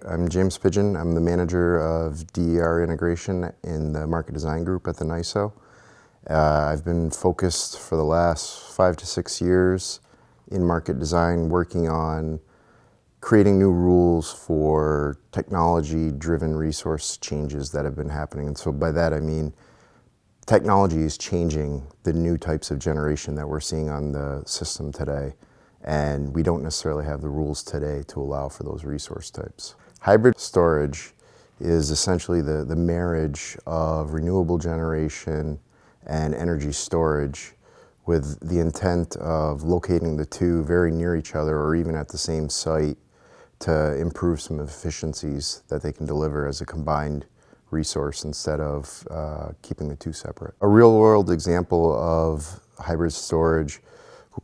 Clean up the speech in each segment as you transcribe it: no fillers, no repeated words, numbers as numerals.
I'm James Pigeon. I'm the manager of DER integration in the market design group at the NYISO. I've been focused for the last 5 to 6 years in market design, working on creating new rules for technology-driven resource changes that have been happening. And so by that I mean technology is changing the new types of generation that we're seeing on the system today. And we don't necessarily have the rules today to allow for those resource types. Hybrid storage is essentially the marriage of renewable generation and energy storage with the intent of locating the two very near each other or even at the same site to improve some efficiencies that they can deliver as a combined resource instead of keeping the two separate. A real-world example of hybrid storage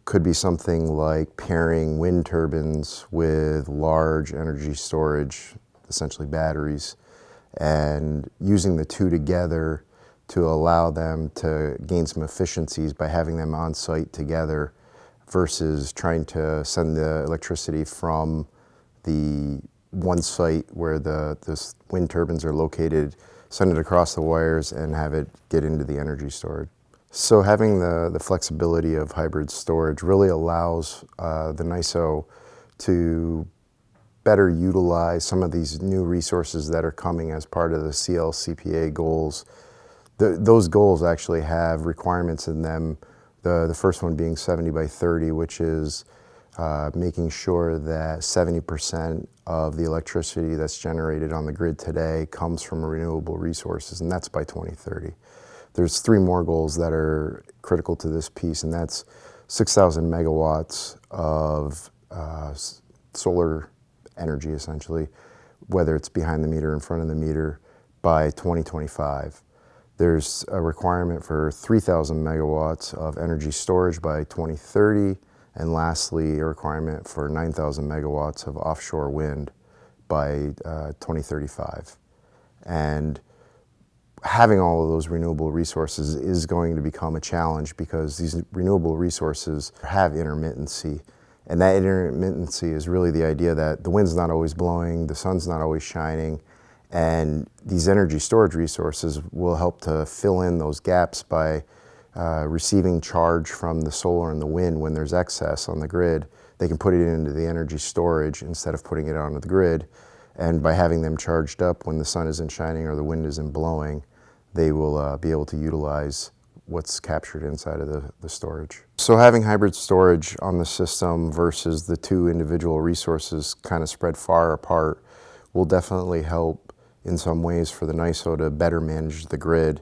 could be something like pairing wind turbines with large energy storage, essentially batteries, and using the two together to allow them to gain some efficiencies by having them on site together versus trying to send the electricity from the one site where the wind turbines are located, send it across the wires and have it get into the energy storage. So having the flexibility of hybrid storage really allows the NYISO to better utilize some of these new resources that are coming as part of the CLCPA goals. Those goals actually have requirements in them, the first one being 70 by 30, which is making sure that 70% of the electricity that's generated on the grid today comes from renewable resources, and that's by 2030. There's 3 more goals that are critical to this piece, and that's 6,000 megawatts of solar energy, essentially, whether it's behind the meter or in front of the meter, by 2025. There's a requirement for 3,000 megawatts of energy storage by 2030, and lastly, a requirement for 9,000 megawatts of offshore wind by 2035. And having all of those renewable resources is going to become a challenge because these renewable resources have intermittency. And that intermittency is really the idea that the wind's not always blowing, the sun's not always shining, and these energy storage resources will help to fill in those gaps by receiving charge from the solar and the wind when there's excess on the grid. They can put it into the energy storage instead of putting it onto the grid. And by having them charged up when the sun isn't shining or the wind isn't blowing, they will be able to utilize what's captured inside of the storage. So having hybrid storage on the system versus the two individual resources kind of spread far apart will definitely help in some ways for the NYISO to better manage the grid.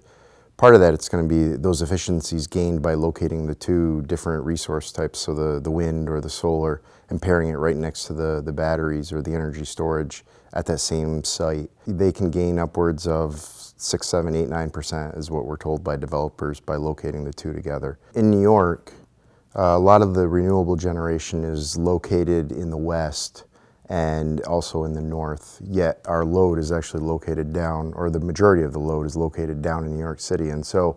Part of that, it's going to be those efficiencies gained by locating the two different resource types, so the wind or the solar, and pairing it right next to the batteries or the energy storage at that same site. They can gain upwards of 6, 7, 8, 9% is what we're told by developers by locating the two together. In New York, a lot of the renewable generation is located in the west and also in the north, yet our load is actually located down, or the majority of the load is located down in New York City. And so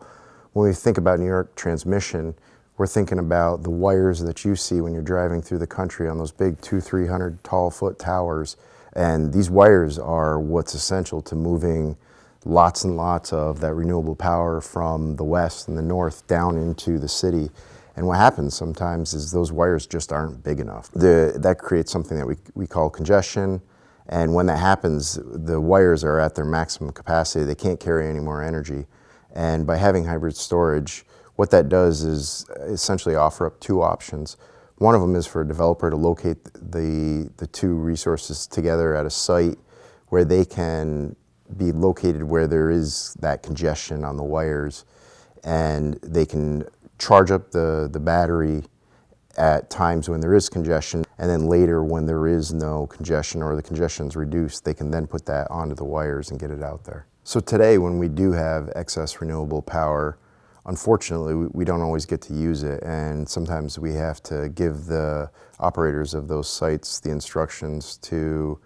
when we think about New York transmission, we're thinking about the wires that you see when you're driving through the country on those big 200-300 tall foot towers. And these wires are what's essential to moving lots and lots of that renewable power from the west and the north down into the city. And what happens sometimes is those wires just aren't big enough. That creates something that we call congestion. And when that happens, the wires are at their maximum capacity. They can't carry any more energy. And by having hybrid storage, what that does is essentially offer up 2 options. One of them is for a developer to locate the two resources together at a site where they can be located where there is that congestion on the wires, and they can charge up the battery at times when there is congestion, and then later when there is no congestion or the congestion's reduced, they can then put that onto the wires and get it out there. So today when we do have excess renewable power, unfortunately we don't always get to use it, and sometimes we have to give the operators of those sites the instructions to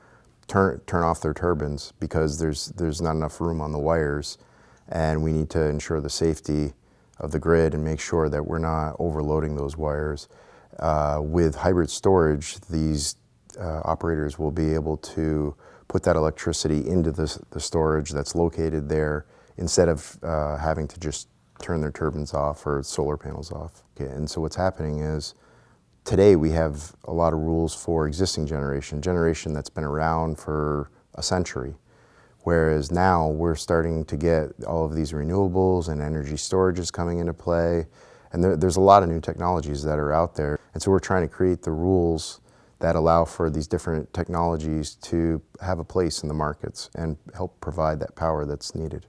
turn off their turbines because there's not enough room on the wires, and we need to ensure the safety of the grid and make sure that we're not overloading those wires. With hybrid storage, these operators will be able to put that electricity into the storage that's located there instead of having to just turn their turbines off or solar panels off. Okay, and so what's happening is today we have a lot of rules for existing generation that's been around for a century. Whereas now we're starting to get all of these renewables and energy storages coming into play. And there's a lot of new technologies that are out there. And so we're trying to create the rules that allow for these different technologies to have a place in the markets and help provide that power that's needed.